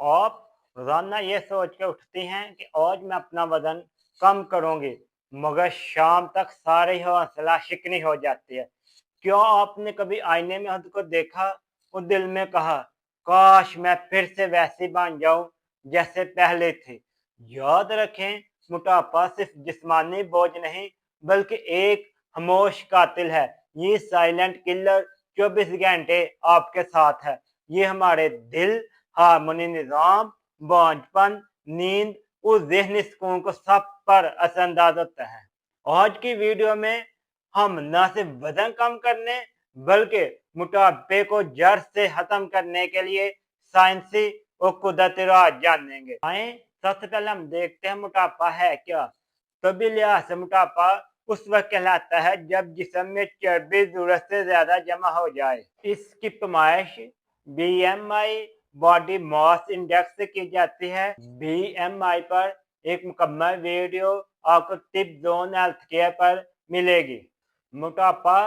आप रोजाना ये सोच के उठती हैं कि आज मैं अपना वजन कम करूंगी, मगर शाम तक सारी हौसला शिकनी हो जाती है। क्यों आपने कभी आईने में खुद को देखा और दिल में कहा, काश मैं फिर से वैसी बन जाऊं जैसे पहले थी? याद रखें, मोटापा सिर्फ जिस्मानी बोझ नहीं, बल्कि एक खामोश कातिल है। ये साइलेंट किलर 24 घंटे आपके साथ है। ये हमारे दिल, हार्मोनी निज़ाम, बांझपन, नींद और ज़हनी सुकून को सब पर असरअंदाज होता है। आज की वीडियो में हम न सिर्फ वजन कम करने बल्कि मोटापे को जड़ से खत्म करने के लिए साइंसी और कुदरती राज जानेंगे। आए सबसे पहले हम देखते हैं मोटापा है क्या। तभी लिहाज से मोटापा उस वक्त कहलाता है जब जिस्म में चर्बी जरूरत से ज्यादा जमा हो जाए। इसकी पैमाइश बीएमआई बॉडी मास इंडेक्स से की जाती है। बीएमआई पर एक मुकम्मल वीडियो आपको टिप जोन हेल्थ केयर पर मिलेगी। मोटापा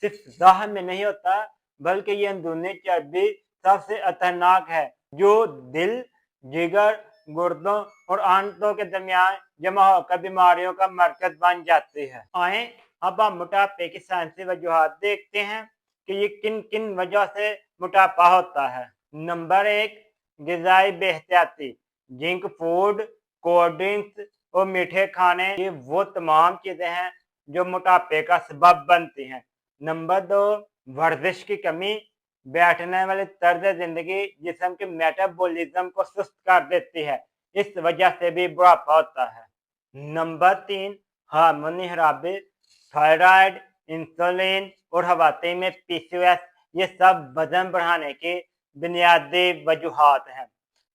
सिर्फ ज़ाहिर में नहीं होता, बल्कि ये अंदरूनी चर्बी सबसे खतरनाक है जो दिल, जिगर, गुर्दों और आंतों के दरमियान जमा होकर बीमारियों का मरकज बन जाती है। आए अब हम मोटापे की साइंसी वजूहात देखते हैं कि ये किन किन वजह से मोटापा होता है। नंबर 1, ग़िज़ाई बेहतियाती। जंक फूड, कोल्ड ड्रिंक्स और मीठे खाने, ये वो तमाम चीजें हैं जो मोटापे का सबब बनती हैं। नंबर 2, वर्जिश की कमी। बैठने वाली तर्ज जिंदगी जिस्म के मेटाबॉलिज्म को सुस्त कर देती है, इस वजह से भी बुढ़ापा होता है। नंबर 3, हार्मोनी खराबी। थायराइड, इंसुलिन और हवाती में पीसीओएस, ये सब वजन बढ़ाने की बुनियादी वजूहात हैं।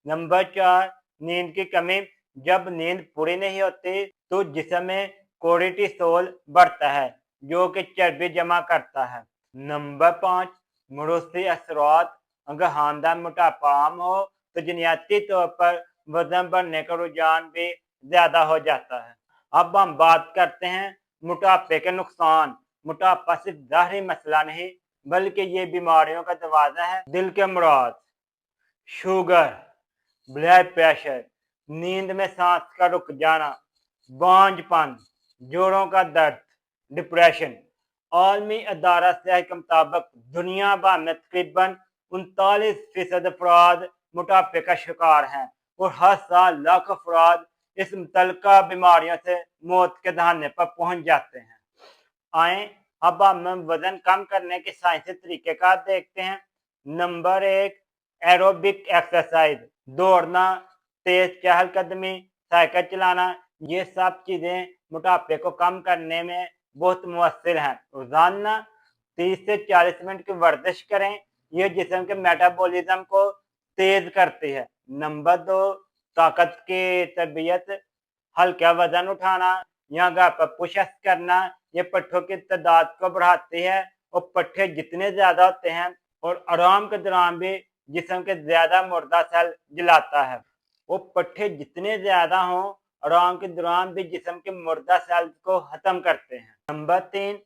नंबर 4, नींद की कमी। जब नींद पूरी नहीं होती तो जिस्म में कोर्टिसोल बढ़ता है जो कि चर्बी जमा करता है। नंबर 5, मरूसी असरात। अगर खानदान मोटापा आम हो तो जिनयाती तौर पर वजन बढ़ने का रुझान भी ज्यादा हो जाता है। अब हम बात करते हैं मोटापे के नुकसान। मोटापा सिर्फ ज़ाहिरी मसला नहीं, बल्कि ये बीमारियों का दरवाजा है। दिल के अमराज, शुगर, ब्लड प्रेशर, नींद में सांस का रुक जाना, बांझपन, जोड़ों का दर्द, डिप्रेशन। आलमी अदारा सेहत के मुताबिक दुनिया भर में तकरीबन 39% अफराद मोटापे का शिकार हैं और हर साल लाख अफराद इस मुतलका बीमारियों से मौत के दहाने पर पहुंच जाते हैं। आए अब हम वजन कम करने के साइंसी तरीकेकार देखते हैं। Number 1, aerobic exercise. दौड़ना, तेज चहलकदमी, साइकिल चलाना, ये सब चीजें मोटापे को कम करने में बहुत मुअस्सिर हैं। रोजाना 30 से 40 मिनट की वर्जिश करें, ये जिस्म के मेटाबॉलिज्म को तेज करती है। नंबर 2, ताकत की तरबियत। हल्का वजन उठाना या घर पर पुशअप्स करना, ये पट्ठों की तादाद को बढ़ाती है और पट्ठे जितने ज्यादा होते हैं और आराम के दौरान भी जिस्म के ज्यादा मुर्दा सेल जलाता है। वो पट्ठे जितने ज्यादा हों, आराम के दौरान भी जिस्म के मुर्दा सेल को खत्म करते हैं। Number 3,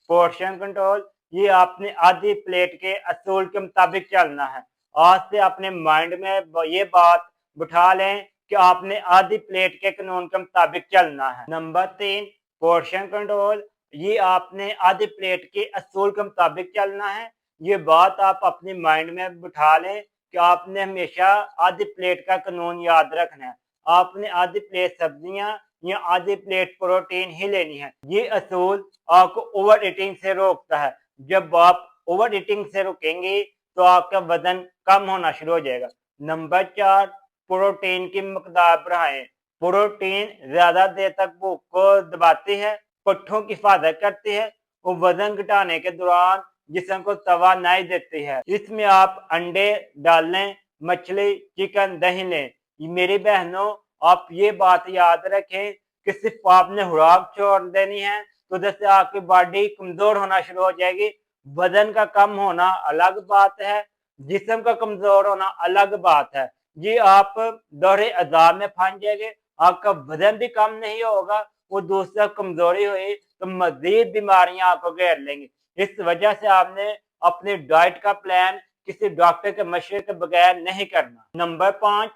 portion control. ये आपने आधी प्लेट के असूल के मुताबिक चलना है। आज से अपने माइंड में ये बात बिठा लें कि आपने आधी प्लेट के कानून के मुताबिक चलना है। Number 3, portion control. ये आपने आधी प्लेट के असूल के मुताबिक चलना है। ये बात आप अपनी माइंड में बिठा लें कि आपने हमेशा आधी प्लेट का कानून याद रखना है। आपने आधी प्लेट सब्जियां या आधी प्लेट प्रोटीन ही लेनी है। ये असूल आपको ओवर ईटिंग से रोकता है। जब आप ओवर ईटिंग से रुकेंगे तो आपका वजन कम होना शुरू हो जाएगा। नंबर 4, प्रोटीन की मकदार बढ़ाएं। प्रोटीन ज्यादा देर तक भूख को दबाती है, पट्ठों की हिफाजत करती है और वजन घटाने के दौरान जिस्म को तवानाई देती है। इसमें आप अंडे डाल लें, मछली, चिकन, दही लें। मेरी बहनों, आप ये बात याद रखें कि सिर्फ आपने खुराक छोड़ देनी है तो जैसे आपकी बॉडी कमजोर होना शुरू हो जाएगी। वजन का कम होना अलग बात है, जिस्म का कमजोर होना अलग बात है। ये आप दौरे अजाब में फंस जाएंगे, आपका वजन भी कम नहीं होगा, वो दूसरा कमजोरी हुई तो मजीद बीमारियां आपको घेर लेंगी। इस वजह से आपने अपने डाइट का प्लान किसी डॉक्टर के मशवरे के बगैर नहीं करना। नंबर 5,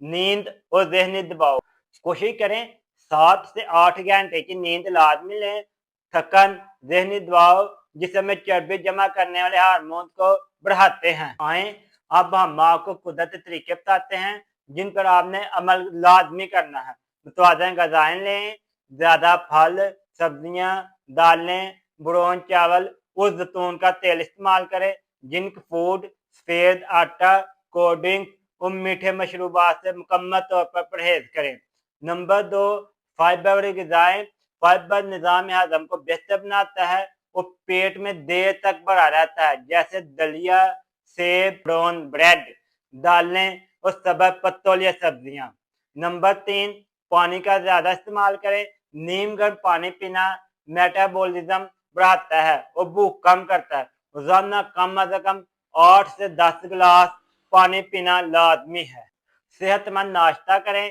नींद और ज़हनी दबाव। कोशिश करें 7 से 8 घंटे की नींद लाज़मी लें। थकन, ज़हनी दबाव जिस्म में चर्बी जमा करने वाले हार्मोन को बढ़ाते हैं। आएँ अब हम आपको कुदरती तरीके बताते हैं जिन पर आपने अमल लाज़मी करना है। मुतवाज़न ग़िज़ाएँ लें, ज़्यादा फल, सब्जियाँ, दालें, ब्राउन चावल और ज़ैतून का तेल इस्तेमाल करें। जंक फूड, सफ़ेद आटा, कोल्ड ड्रिंक और मीठे मशरूबात से मुकम्मल तौर पर परहेज़ करें। नंबर 2, फाइबर वाली ग़िज़ाएँ। फाइबर निज़ाम हज़म को बेहतर बनाता है और पेट में देर तक भरा रहता है, जैसे दलिया, सेब, ब्राउन ब्रेड, दालें और सब्ज़ पत्तों वाली सब्जियाँ। नंबर 3, पानी का ज़्यादा इस्तेमाल करें। नीम गर्म पानी पीना मेटाबॉलिज्म बढ़ाता है और भूख कम करता है। रोज़ाना कम से कम 8 से 10 गिलास पानी पीना लाज़मी है। सेहतमंद नाश्ता करें।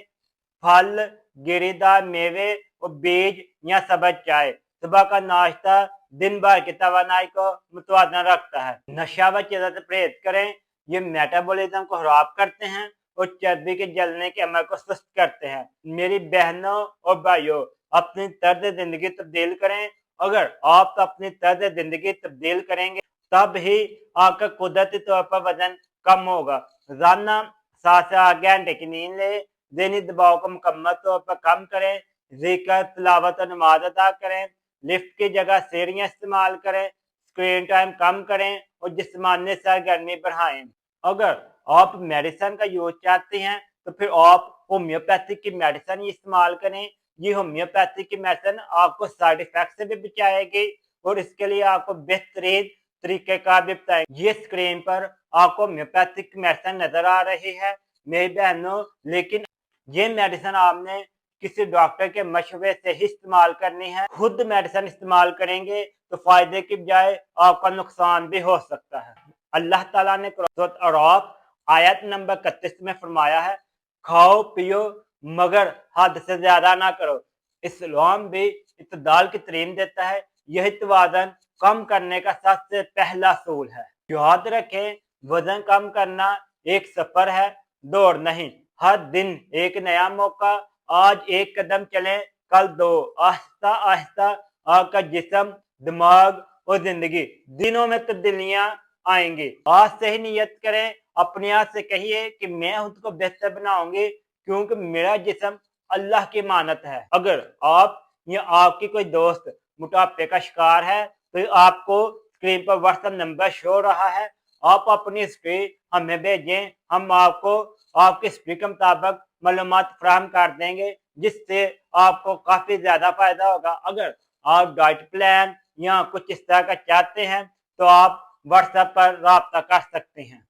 फल, गिरीदार मेवे और बीज या सब्ज़ चाय। सुबह का नाश्ता दिन भर की तवानाई को मुतवाज़न रखता है। नशा व चीज़ों से परहेज़ करें। ये मेटाबॉलिज्म को खराब करते हैं और चर्बी के जलने के अमल को सुस्त करते हैं। मेरी बहनों और भाइयों, अपनी तर्ज ज़िंदगी तब्दील करें। अगर आप अपनी तर्ज ज़िंदगी तब्दील करेंगे तब ही आपका कुदरती तौर पर वज़न कम होगा। रोज़ाना 7 से 8 घंटे की नींद लें। ज़हनी दबाव को मुकम्मल तौर पर कम करें। ज़िक्र, तिलावत और नमाज़ अदा करें। लिफ्ट की जगह सीढ़ियाँ इस्तेमाल करें। स्क्रीन टाइम कम करें और जिस्मानी सरगर्मी बढ़ाएँ। अगर आप मेडिसिन का यूज़ चाहते हैं तो फिर आप होम्योपैथिक की मेडिसिन इस्तेमाल करें। ये होम्योपैथिक की मेडिसिन आपको साइड इफ़ेक्ट से भी बचाएगी और इसके लिए आपको बेहतरीन तरीक़ेकार भी बताएँगे। ये स्क्रीन पर आपको होम्योपैथिक मेडिसिन नज़र आ रही है मेरी बहनों, लेकिन ये मेडिसिन आपने किसी डॉक्टर के मशवरे से ही इस्तेमाल करनी है। खुद मेडिसिन इस्तेमाल करेंगे तो फ़ायदे की बजाय आपका नुकसान भी हो सकता है। अल्लाह ताला ने सूरत अराफ आयत नंबर 31 में फरमाया है, खाओ पियो मगर हद से ज़्यादा ना करो। इस्लाम भी इत्तदाल की तालीम देता है। यही तवाज़ुन कम करने का सबसे पहला असूल है। याद रखें, वज़न कम करना एक सफ़र है, दौड़ नहीं। हर दिन एक नया मौका। आज एक कदम चलें, कल 2। आहिस्ता आहिस्ता आपका जिस्म, दिमाग और ज़िंदगी दिनों में तब्दीलियाँ आएंगी। आज से ही नियत करें, अपने आप से कहिए कि मैं खुद को बेहतर बनाऊंगी क्योंकि मेरा जिस्म अल्लाह की अमानत है। अगर आप या आपकी कोई दोस्त मोटापे का शिकार है तो आपको स्क्रीन पर व्हाट्सएप नंबर शो हो रहा है। आप अपनी हिस्ट्री हमें भेजें, हम आपको आपकी हिस्ट्री के मुताबिक मालूमात फराहम कर देंगे जिससे आपको काफ़ी ज़्यादा फ़ायदा होगा। अगर आप डाइट प्लान या कुछ इस तरह का चाहते हैं तो आप व्हाट्सएप पर राब्ता कर सकते हैं।